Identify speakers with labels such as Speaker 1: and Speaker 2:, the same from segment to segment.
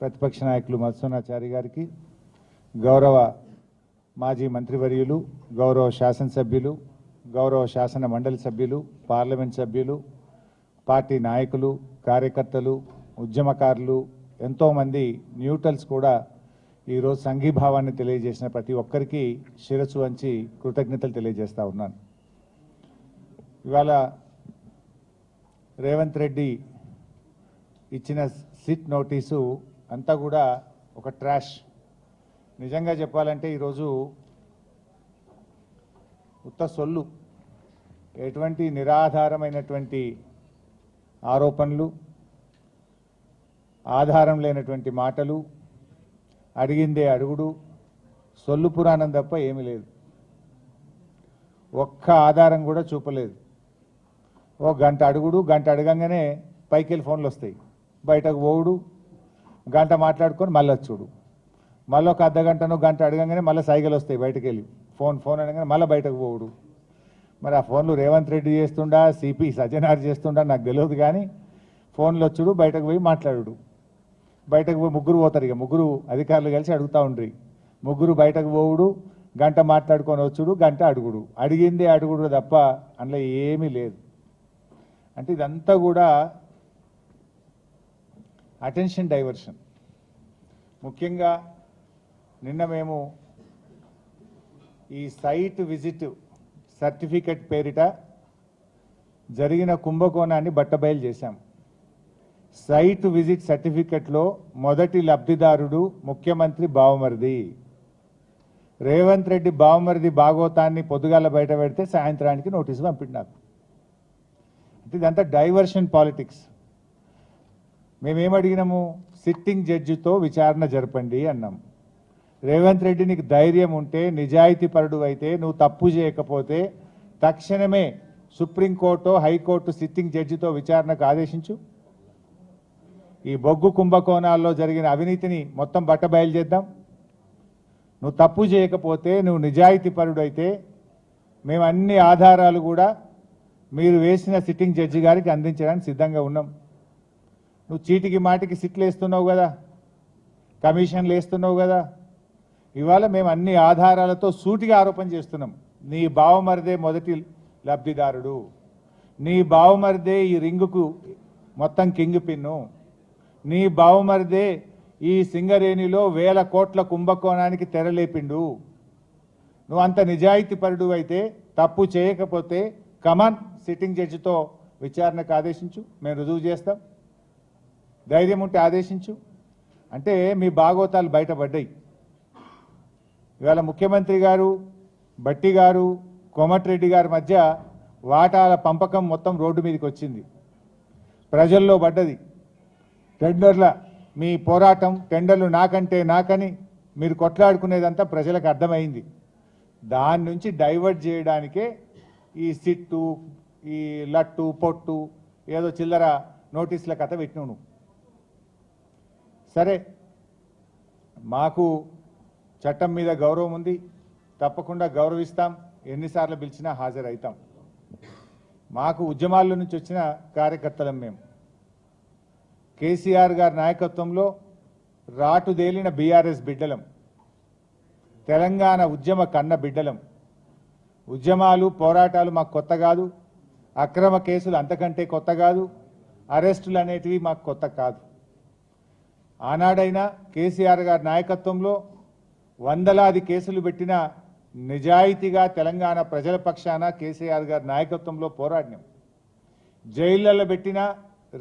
Speaker 1: ప్రతిపక్ష నాయకులు మధుసూదనాచారి గారికి, గౌరవ మాజీ మంత్రివర్యులు, గౌరవ శాసనసభ్యులు, గౌరవ శాసన మండలి సభ్యులు, పార్లమెంట్ సభ్యులు, పార్టీ నాయకులు, కార్యకర్తలు, ఉద్యమకారులు, ఎంతోమంది న్యూట్రల్స్ కూడా ఈరోజు సంఘీభావాన్ని తెలియజేసిన ప్రతి ఒక్కరికి శిరస్సు వంచి కృతజ్ఞతలు తెలియజేస్తా ఉన్నాను. ఇవాళ రేవంత్ రెడ్డి ఇచ్చిన సిట్ నోటీసు అంతా కూడా ఒక ట్రాష్. నిజంగా చెప్పాలంటే ఈరోజు ఉత్త సొల్లు, ఎటువంటి నిరాధారమైనటువంటి ఆరోపణలు, ఆధారం లేనటువంటి మాటలు, అడిగిందే అడుగుడు, సొల్లు పురాణం తప్ప ఏమీ లేదు. ఒక్క ఆధారం కూడా చూపలేదు. ఓ గంట అడుగుడు, గంట అడగంగానే పైకి వెళ్ళి ఫోన్లు వస్తాయి, బయటకు పోవుడు, గంట మాట్లాడుకొని మళ్ళీ వచ్చుడు, మళ్ళీ ఒక అర్ధగంటనో గంట అడగంగానే మళ్ళీ సైకిల్ వస్తాయి, బయటకు వెళ్ళి ఫోన్ అనగానే మళ్ళీ బయటకు పోవుడు. మరి ఆ ఫోన్లు రేవంత్ రెడ్డి చేస్తుండా, సిపి సజ్జనార్ చేస్తుండా నాకు తెలియదు, కానీ ఫోన్లు వచ్చుడు, బయటకు పోయి మాట్లాడు. బయటకు పోయి ముగ్గురు పోతారు, ఇక ముగ్గురు అధికారులు కలిసి అడుగుతూ ఉండ్రి, ముగ్గురు బయటకు పోవుడు, గంట మాట్లాడుకొని వచ్చుడు, గంట అడుగుడు, అడిగిందే అడుగుడు తప్ప అందులో ఏమీ లేదు. అంటే ఇదంతా కూడా అటెన్షన్ డైవర్షన్. ముఖ్యంగా నిన్న మేము ఈ సైట్ విజిట్ సర్టిఫికెట్ పేరిట జరిగిన కుంభకోణాన్ని బట్టబయలు చేశాం. సైట్ విజిట్ సర్టిఫికెట్లో మొదటి లబ్ధిదారుడు ముఖ్యమంత్రి బావమరిది. రేవంత్ రెడ్డి బావమరిది భాగోతాన్ని పొద్దుగాల బయట పెడితే సాయంత్రానికి నోటీసు పంపిండు నాకు. అంటే ఇదంతా డైవర్షన్ పాలిటిక్స్. మేమేమడిగినాము? సిట్టింగ్ జడ్జితో విచారణ జరపండి అన్నాం. రేవంత్ రెడ్డి నీకు ధైర్యం ఉంటే, నిజాయితీపరుడు అయితే, నువ్వు తప్పు చేయకపోతే తక్షణమే సుప్రీంకోర్టు, హైకోర్టు సిట్టింగ్ జడ్జితో విచారణకు ఆదేశించు. ఈ బొగ్గు కుంభకోణాల్లో జరిగిన అవినీతిని మొత్తం బట్టబయలు చేద్దాం. నువ్వు తప్పు చేయకపోతే, నువ్వు నిజాయితీపరుడు అయితే మేము అన్ని ఆధారాలు కూడా మీరు వేసిన సిట్టింగ్ జడ్జి గారికి అందించడానికి సిద్ధంగా ఉన్నాం. నువ్వు చీటికి మాటికి సిట్లు వేస్తున్నావు కదా, కమిషన్లు వేస్తున్నావు కదా. ఇవాళ మేము అన్ని ఆధారాలతో సూటిగా ఆరోపణ చేస్తున్నాం. నీ బావమరిదే మొదటి లబ్ధిదారుడు, నీ బావమరిదే ఈ రింగుకు మొత్తం కింగ్ పిన్ను, నీ బావమరిదే ఈ సింగరేణిలో 1000 కోట్ల కుంభకోణానికి తెరలేపిండు. నువ్వు అంత నిజాయితీపరుడు అయితే, తప్పు చేయకపోతే కమాన్ సిట్టింగ్ జడ్జితో విచారణకు ఆదేశించు, మేము రుజువు చేస్తాం. ధైర్యం ఉంటే ఆదేశించు. అంటే మీ భాగోతాలు బయటపడ్డాయి. ఇవాళ ముఖ్యమంత్రి గారు, బట్టి గారు, కోమటిరెడ్డి గారి మధ్య వాటాల పంపకం మొత్తం రోడ్డు మీదకి వచ్చింది, ప్రజల్లో పడ్డది. టెండర్ల మీ పోరాటం, టెండర్లు నాకని మీరు కొట్లాడుకునేదంతా ప్రజలకు అర్థమైంది. దాని నుంచి డైవర్ట్ చేయడానికే ఈ సిట్టు, ఈ లట్టు పొట్టు, ఏదో చిల్లర నోటీసుల కథ పెట్టినావు నువ్వు. సరే, మాకు చట్టం మీద గౌరవం ఉంది, తప్పకుండా గౌరవిస్తాం, ఎన్నిసార్లు పిలిచినా హాజరవుతాం. మాకు ఉద్యమాల నుంచి వచ్చిన కార్యకర్తలం మేము. కేసీఆర్ గారి నాయకత్వంలో రాటుదేలిన బీఆర్ఎస్ బిడ్డలం, తెలంగాణ ఉద్యమ కన్న బిడ్డలం. ఉద్యమాలు, పోరాటాలు మాకు కొత్త కాదు, అక్రమ కేసులు అంతకంటే కొత్త కాదు, అరెస్టులు అనేటివి మాకు కొత్త కాదు. ఆనాడైనా కేసీఆర్ గారి నాయకత్వంలో వందలాది కేసులు పెట్టిన నిజాయితీగా తెలంగాణ ప్రజల పక్షాన కేసీఆర్ గారి నాయకత్వంలో పోరాడినాం. జైళ్లలో పెట్టిన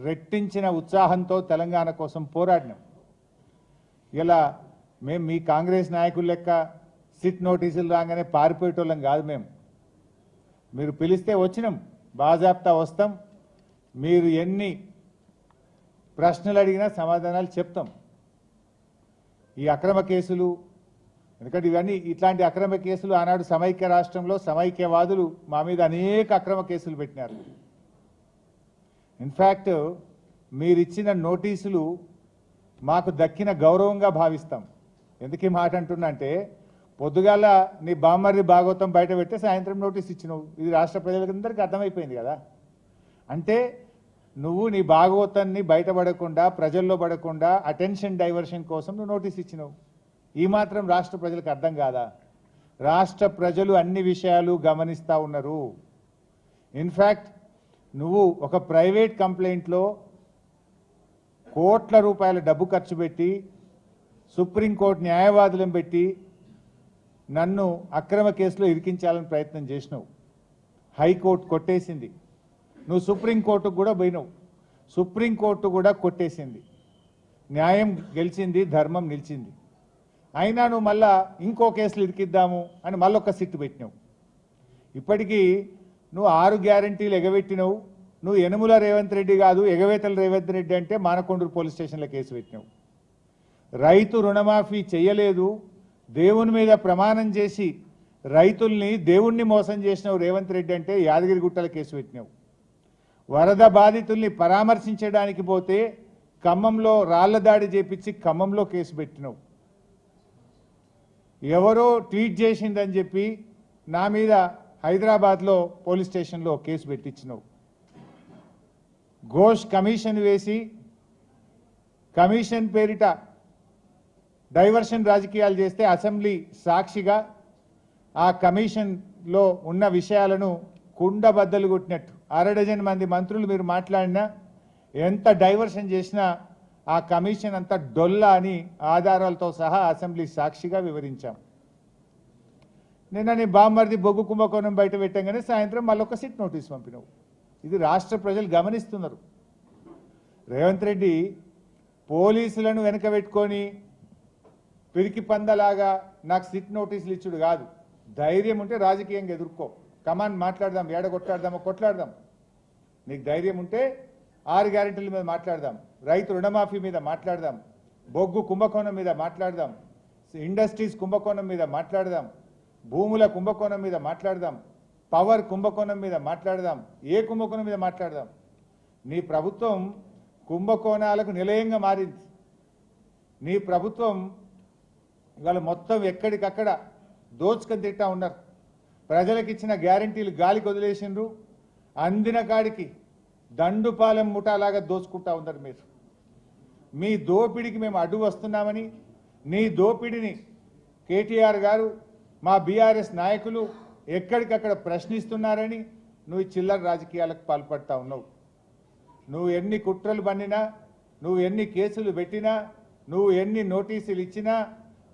Speaker 1: రెట్టించిన ఉత్సాహంతో తెలంగాణ కోసం పోరాడినాం. ఇలా మేము మీ కాంగ్రెస్ నాయకుల లెక్క సిట్ నోటీసులు రాగానే పారిపోయేటోళ్ళం కాదు. మీరు పిలిస్తే వచ్చినాం, బాజాప్తా వస్తాం. మీరు ఎన్ని ప్రశ్నలు అడిగినా సమాధానాలు చెప్తాం. ఈ అక్రమ కేసులు, ఎందుకంటే ఇవన్నీ ఇట్లాంటి అక్రమ కేసులు ఆనాడు సమైక్య రాష్ట్రంలో సమైక్యవాదులు మా మీద అనేక అక్రమ కేసులు పెట్టినారు. ఇన్ఫ్యాక్ట్ మీరిచ్చిన నోటీసులు మాకు దక్కిన గౌరవంగా భావిస్తాం. ఎందుకు ఈ మాట అంటున్నా అంటే, పొద్దుగాల నీ బామ్మర్ది భాగవతం బయట పెడితే సాయంత్రం నోటీస్ ఇచ్చినావు. ఇది రాష్ట్ర ప్రజలందరికీ అర్థమైపోయింది కదా. అంటే నువ్వు నీ భాగవతాన్ని బయటపడకుండా ప్రజల్లో పడకుండా అటెన్షన్ డైవర్షన్ కోసం నువ్వు నోటీస్ ఇచ్చినావు. ఈ మాత్రం రాష్ట్ర ప్రజలకు అర్థం కాదా? రాష్ట్ర ప్రజలు అన్ని విషయాలు గమనిస్తూ ఉన్నారు. ఇన్ఫ్యాక్ట్ నువ్వు ఒక ప్రైవేట్ కంప్లైంట్లో కోట్ల రూపాయల డబ్బు ఖర్చు పెట్టి సుప్రీంకోర్టు న్యాయవాదులను పెట్టి నన్ను అక్రమ కేసులో ఇరికించాలని ప్రయత్నం చేసినావు. హైకోర్టు కొట్టేసింది. నువ్వు సుప్రీంకోర్టుకు కూడా పోయినావు. సుప్రీంకోర్టు కూడా కొట్టేసింది. న్యాయం గెలిచింది, ధర్మం నిలిచింది. అయినా నువ్వు మళ్ళా ఇంకో కేసులు ఇరికిద్దాము అని మళ్ళొక సిట్టు పెట్టినావు. ఇప్పటికీ నువ్వు 6 గ్యారంటీలు ఎగబెట్టినావు. నువ్వు యనుమల రేవంత్ రెడ్డి కాదు, ఎగవేతల రేవంత్ రెడ్డి అంటే మానకొండూరు పోలీస్ స్టేషన్లో కేసు పెట్టినావు. రైతు రుణమాఫీ చేయలేదు, దేవుని మీద ప్రమాణం చేసి రైతుల్ని దేవుణ్ణి మోసం చేసినావు రేవంత్ రెడ్డి అంటే యాదగిరిగుట్టల కేసు పెట్టినావు. వరద బాధితుల్ని పరామర్శించడానికి పోతే ఖమ్మంలో రాళ్ల దాడి చేపించి ఖమ్మంలో కేసు పెట్టినావు. ఎవరో ట్వీట్ చేసిందని చెప్పి నా మీద హైదరాబాద్లో పోలీస్ స్టేషన్లో కేసు పెట్టించినావు. ఘోష్ కమిషన్ వేసి కమిషన్ పేరిట డైవర్షన్ రాజకీయాలు చేస్తే అసెంబ్లీ సాక్షిగా ఆ కమిషన్లో ఉన్న విషయాలను కుండబద్దలు కొట్టినట్టు 6 డజన్ మంది మంత్రులు మీరు మాట్లాడినా ఎంత డైవర్షన్ చేసినా ఆ కమిషన్ అంతా డొల్లా అని ఆధారాలతో సహా అసెంబ్లీ సాక్షిగా వివరించాం. నిన్న నీ బామ్మర్ది బొగ్గు కుంభకోణం బయట పెట్టంగానే సాయంత్రం మళ్ళొక సిట్ నోటీస్ పంపినావు. ఇది రాష్ట్ర ప్రజలు గమనిస్తున్నారు. రేవంత్ రెడ్డి పోలీసులను వెనక పెట్టుకొని పిరికి పందలాగా నాకు సిట్ నోటీసులు ఇచ్చుడు కాదు. ధైర్యం ఉంటే రాజకీయంగా ఎదుర్కో. కమాన్ మాట్లాడదాం, ఏడ కొట్లాడదామో కొట్లాడదాం. నీకు ధైర్యం ఉంటే 6 గ్యారెంటీల మీద మాట్లాడదాం, రైతు రుణమాఫీ మీద మాట్లాడదాం, బొగ్గు కుంభకోణం మీద మాట్లాడదాం, ఇండస్ట్రీస్ కుంభకోణం మీద మాట్లాడదాం, భూముల కుంభకోణం మీద మాట్లాడదాం, పవర్ కుంభకోణం మీద మాట్లాడదాం, ఏ కుంభకోణం మీద మాట్లాడదాం. నీ ప్రభుత్వం కుంభకోణాలకు నిలయంగా మారింది. నీ ప్రభుత్వం ఇవాళ మొత్తం ఎక్కడికక్కడ దోచుకొని తింటా ఉన్నారు. ప్రజలకు ఇచ్చిన గ్యారంటీలు గాలికి వదిలేసిండ్రు. అందిన కాడికి దండుపాలెం ముఠాలాగా దోచుకుంటా ఉన్నారు. మీరు మీ దోపిడికి మేము అడ్డు వస్తున్నామని, నీ దోపిడిని కేటీఆర్ గారు మా బీఆర్ఎస్ నాయకులు ఎక్కడికక్కడ ప్రశ్నిస్తున్నారని నువ్వు చిల్లర రాజకీయాలకు పాల్పడతా ఉన్నావు. నువ్వు ఎన్ని కుట్రలు పన్నినా, నువ్వు ఎన్ని కేసులు పెట్టినా, నువ్వు ఎన్ని నోటీసులు ఇచ్చినా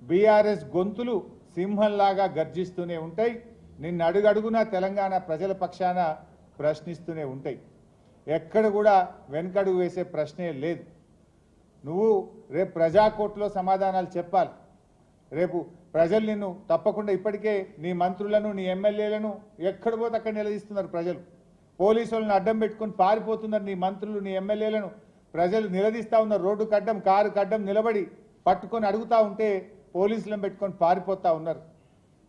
Speaker 1: బీఆర్ఎస్ గొంతులు సింహంలాగా గర్జిస్తూనే ఉంటాయి. నిన్ను అడుగడుగునా తెలంగాణ ప్రజల పక్షాన ప్రశ్నిస్తూనే ఉంటాయి. ఎక్కడ కూడా వెనకడుగు వేసే ప్రశ్నే లేదు. నువ్వు రేపు ప్రజాకోర్టులో సమాధానాలు చెప్పాలి. రేపు ప్రజలు నిన్ను తప్పకుండా ఇప్పటికే నీ మంత్రులను నీ ఎమ్మెల్యేలను ఎక్కడ పోతే అక్కడ నిలదీస్తున్నారు ప్రజలు. పోలీసులను అడ్డం పెట్టుకొని పారిపోతున్నారు నీ మంత్రులు నీ ఎమ్మెల్యేలను ప్రజలు నిలదీస్తూ ఉన్నారు. రోడ్డు కడ్డం కారు కడ్డం నిలబడి పట్టుకొని అడుగుతూ ఉంటే పోలీసులను పెట్టుకొని పారిపోతూ ఉన్నారు.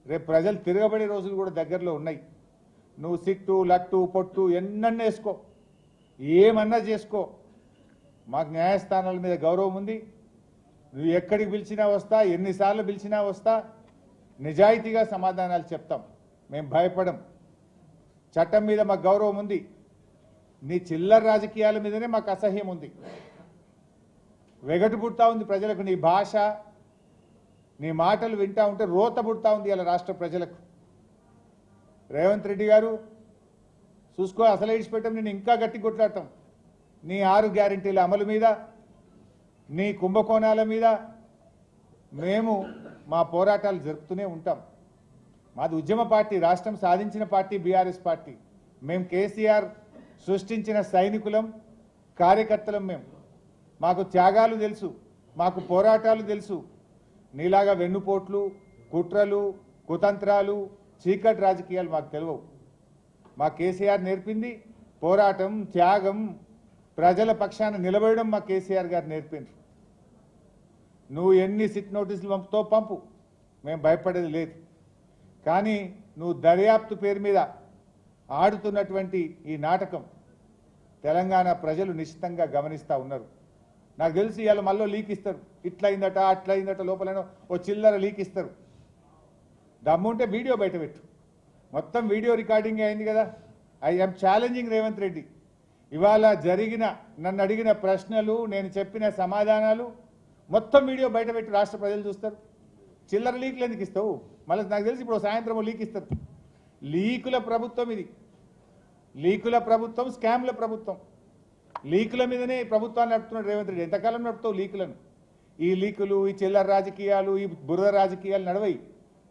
Speaker 1: రేపు ప్రజలు తిరగబడే రోజులు కూడా దగ్గరలో ఉన్నాయి. నువ్వు సిట్టు లట్టు పొట్టు ఎన్నన్నా వేసుకో, ఏమన్నా చేసుకో, మాకు న్యాయస్థానాల మీద గౌరవం ఉంది. నువ్వు ఎక్కడికి పిలిచినా వస్తా, ఎన్నిసార్లు పిలిచినా వస్తా, నిజాయితీగా సమాధానాలు చెప్తాం. మేము భయపడం. చట్టం మీద మాకు గౌరవం ఉంది. నీ చిల్లర రాజకీయాల మీదనే మాకు అసహ్యం ఉంది. వెగటు పుడతా ఉంది ప్రజలకు. నీ భాష, నీ మాటలు వింటా ఉంటే రోత పుడతా ఉంది ఇలా రాష్ట్ర ప్రజలకు. రేవంత్ రెడ్డి గారు చూసుకో, అసలు ఇడిచిపెట్టం, నేను ఇంకా గట్టి కొట్లాడతాం. నీ 6 గ్యారెంటీల అమలు మీద, నీ కుంభకోణాల మీద మేము మా పోరాటాలు జరుపుతూనే ఉంటాం. మాది ఉద్యమ పార్టీ, రాష్ట్రం సాధించిన పార్టీ బీఆర్ఎస్ పార్టీ. మేము కేసీఆర్ సృష్టించిన సైనికులం, కార్యకర్తలం. మాకు త్యాగాలు తెలుసు, మాకు పోరాటాలు తెలుసు. నీలాగా వెన్నుపోట్లు, కుట్రలు, కుతంత్రాలు, చీకటి రాజకీయాలు మాకు తెలియవు. మా కేసీఆర్ నేర్పింది పోరాటం, త్యాగం, ప్రజల పక్షాన నిలబడడం మా కేసీఆర్ గారు నేర్పిండ్రు. నువ్వు ఎన్ని సిట్ నోటీసులు పంపుతో పంపు, మేము భయపడేది లేదు. కానీ నువ్వు దర్యాప్తు పేరు మీద ఆడుతున్నటువంటి ఈ నాటకం తెలంగాణ ప్రజలు నిశ్చితంగా గమనిస్తూ ఉన్నారు. నాకు తెలిసి ఇవాళ మళ్ళీ లీక్ ఇస్తారు. ఇట్లయిందట అట్లయిందట, లోపల ఓ చిల్లర లీక్ ఇస్తారు. దమ్ముంటే వీడియో బయట పెట్టు. మొత్తం వీడియో రికార్డింగ్ అయింది కదా. I am challenging Revanth Reddy. ఇవాళ జరిగిన నన్ను అడిగిన ప్రశ్నలు నేను చెప్పిన సమాధానాలు మొత్తం వీడియో బయటపెట్టి రాష్ట్ర ప్రజలు చూస్తారు. చిల్లర లీకులు ఎందుకు ఇస్తావు? మళ్ళీ నాకు తెలిసి ఇప్పుడు సాయంత్రం లీక్ ఇస్తారు. లీకుల ప్రభుత్వం ఇది. లీకుల ప్రభుత్వం, స్కామ్ల ప్రభుత్వం. లీకుల మీదనే ప్రభుత్వాన్ని నడుపుతున్నాడు రేవంత్ రెడ్డి. ఎంతకాలం నడుపుతావు లీకులను? ఈ లీకులు, ఈ చిల్లర రాజకీయాలు, ఈ బురద రాజకీయాలు నడవయి.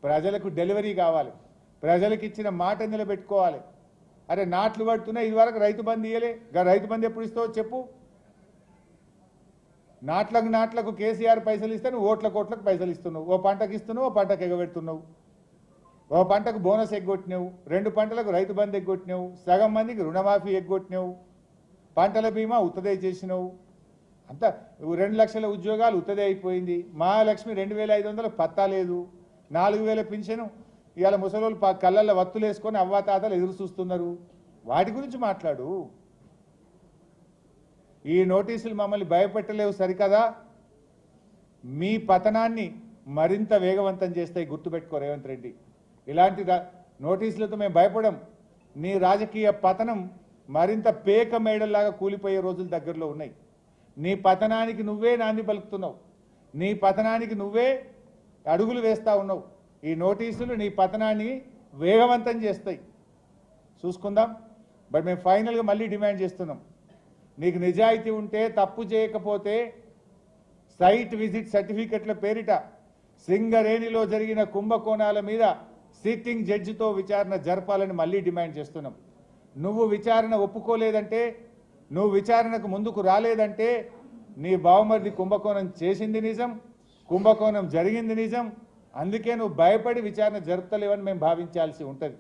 Speaker 1: ప్రజలకు డెలివరీ కావాలి, ప్రజలకు ఇచ్చిన మాట నిలబెట్టుకోవాలి. అరే నాట్లు పడుతున్నాయి, ఇదివరకు రైతు బంధు ఇయ్యలే, రైతు బంధు ఎప్పుడు ఇస్తావో చెప్పు. నాట్లకు కేసీఆర్ పైసలు ఇస్తే నువ్వు ఓట్లకు పైసలు ఇస్తున్నావు. ఓ పంటకు ఇస్తున్నావు, ఓ పంటకు ఎగబెడుతున్నావు. ఓ పంటకు బోనస్ ఎగ్గొట్టినావు, 2 పంటలకు రైతు బంధు ఎగ్గొట్టినావు, సగం మందికి రుణమాఫీ ఎగ్గొట్టినావు, పంటల బీమా ఉత్తదే చేసినావు. అంతా 2 లక్షల ఉద్యోగాలు ఉత్తదే అయిపోయింది. మహాలక్ష్మి 2500 పత్తా లేదు. 4000 పింఛను ఇవాళ ముసలోళ్ళు కళ్ళల్లో వత్తులు వేసుకొని అవ్వాతాతలు ఎదురు చూస్తున్నారు. వాటి గురించి మాట్లాడు. ఈ నోటీసులు మమ్మల్ని భయపెట్టలేవు సరికదా, మీ పతనాన్ని మరింత వేగవంతం చేస్తాయి. గుర్తుపెట్టుకో రేవంత్ రెడ్డి. ఇలాంటి నోటీసులతో మేము భయపడం. నీ రాజకీయ పతనం మరింత పేక మేడల్లాగా కూలిపోయే రోజులు దగ్గరలో ఉన్నాయి. నీ పతనానికి నువ్వే నాంది పలుకుతున్నావు. నీ పతనానికి నువ్వే అడుగులు వేస్తా ఉన్నావు. ఈ నోటీసులు నీ పతనాన్ని వేగవంతం చేస్తాయి. చూసుకుందాం. బట్ మేము ఫైనల్గా మళ్ళీ డిమాండ్ చేస్తున్నాం. నీకు నిజాయితీ ఉంటే, తప్పు చేయకపోతే సైట్ విజిట్ సర్టిఫికెట్ల పేరిట సింగరేణిలో జరిగిన కుంభకోణాల మీద సిట్టింగ్ జడ్జితో విచారణ జరపాలని మళ్ళీ డిమాండ్ చేస్తున్నాం. నువ్వు విచారణ ఒప్పుకోలేదంటే, నువ్వు విచారణకు ముందుకు రాలేదంటే నీ బావమరిది కుంభకోణం చేసింది నిజం, కుంభకోణం జరిగింది నిజం. అందుకే నువ్వు భయపడి విచారణ జరుపుతలేవని మేము భావించాల్సి ఉంటుంది.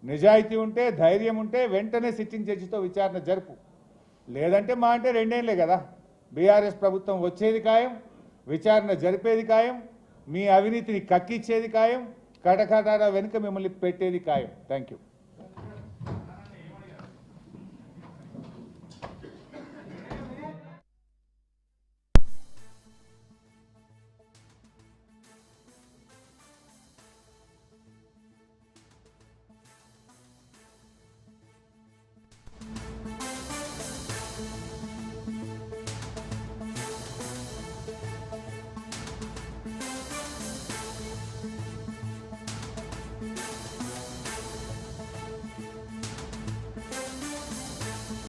Speaker 1: నిజాయితీ ఉంటే, ధైర్యం ఉంటే వెంటనే సిట్టింగ్ జడ్జితో విచారణ జరుపు. లేదంటే మా అంటే 2 ఏళ్లే కదా, బీఆర్ఎస్ ప్రభుత్వం వచ్చేది ఖాయం, విచారణ జరిపేది ఖాయం, మీ అవినీతిని కక్కిచ్చేది ఖాయం, కటకటాల వెనుక మిమ్మల్ని పెట్టేది ఖాయం. Thank you.